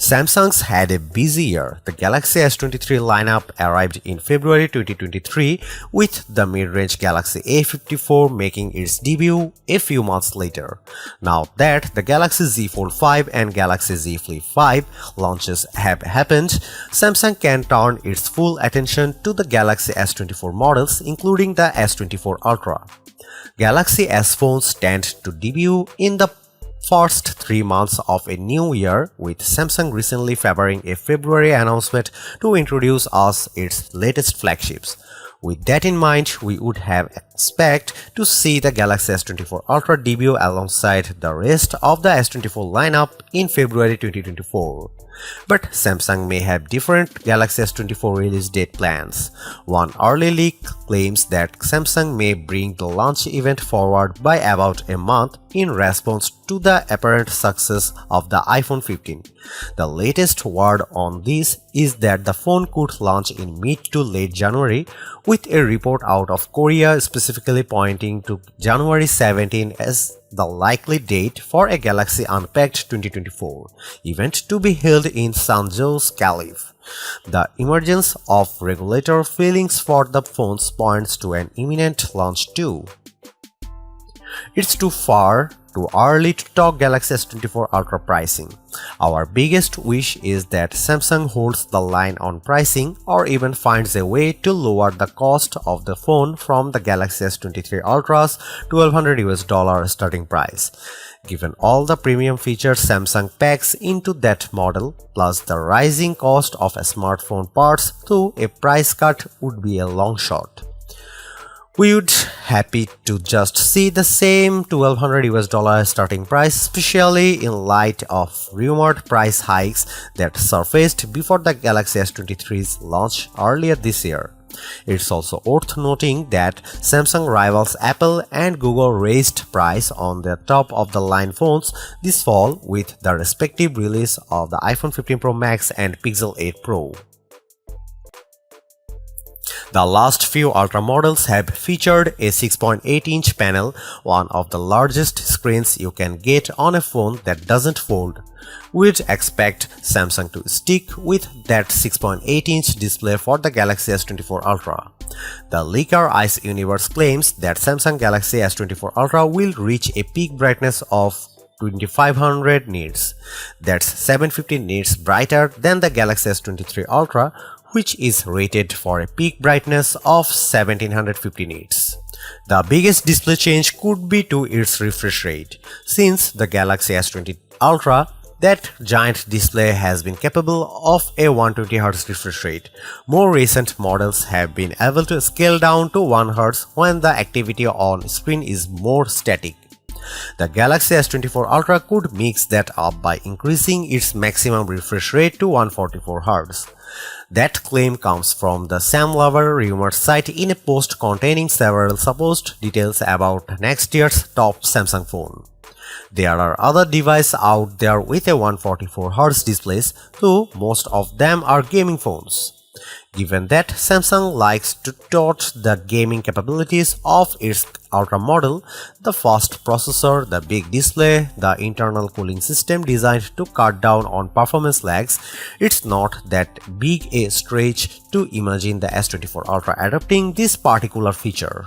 Samsung's had a busy year. The Galaxy S23 lineup arrived in February 2023 with the mid-range Galaxy A54 making its debut a few months later. Now that the Galaxy Z Fold 5 and Galaxy Z Flip 5 launches have happened, Samsung can turn its full attention to the Galaxy S24 models including the S24 Ultra. Galaxy S phones tend to debut in the first 3 months of a new year, with Samsung recently favoring a February announcement to introduce us its latest flagships. With that in mind, we would have expect to see the Galaxy S24 Ultra debut alongside the rest of the S24 lineup in February 2024. But Samsung may have different Galaxy S24 release date plans. One early leak claims that Samsung may bring the launch event forward by about a month in response to the apparent success of the iPhone 15. The latest word on this is that the phone could launch in mid to late January, with a report out of Korea specifically pointing to January 17 as the likely date for a Galaxy Unpacked 2024 event to be held in San Jose, California. The emergence of regulatory feelings for the phones points to an imminent launch too. It's too early to talk Galaxy S24 Ultra pricing. Our biggest wish is that Samsung holds the line on pricing or even finds a way to lower the cost of the phone from the Galaxy S23 Ultra's $1,200 starting price. Given all the premium features Samsung packs into that model, plus the rising cost of smartphone parts, though a price cut would be a long shot. We would happy to just see the same $1,200 starting price, especially in light of rumored price hikes that surfaced before the Galaxy S23's launch earlier this year. It's also worth noting that Samsung rivals Apple and Google raised price on their top-of-the-line phones this fall with the respective release of the iPhone 15 Pro Max and Pixel 8 Pro. The last few Ultra models have featured a 6.8-inch panel, one of the largest screens you can get on a phone that doesn't fold. We'd expect Samsung to stick with that 6.8-inch display for the Galaxy S24 Ultra. The leaker Ice Universe claims that Samsung Galaxy S24 Ultra will reach a peak brightness of 2500 nits. That's 750 nits brighter than the Galaxy S23 Ultra, which is rated for a peak brightness of 1750 nits. The biggest display change could be to its refresh rate. Since the Galaxy S20 Ultra, that giant display has been capable of a 120Hz refresh rate. More recent models have been able to scale down to 1Hz when the activity on screen is more static. The Galaxy S24 Ultra could mix that up by increasing its maximum refresh rate to 144Hz. That claim comes from the Sam Lover rumor site in a post containing several supposed details about next year's top Samsung phone. There are other devices out there with a 144Hz displays, though most of them are gaming phones. Given that Samsung likes to tout the gaming capabilities of its Ultra model, the fast processor, the big display, the internal cooling system designed to cut down on performance lags, it's not that big a stretch to imagine the S24 Ultra adopting this particular feature.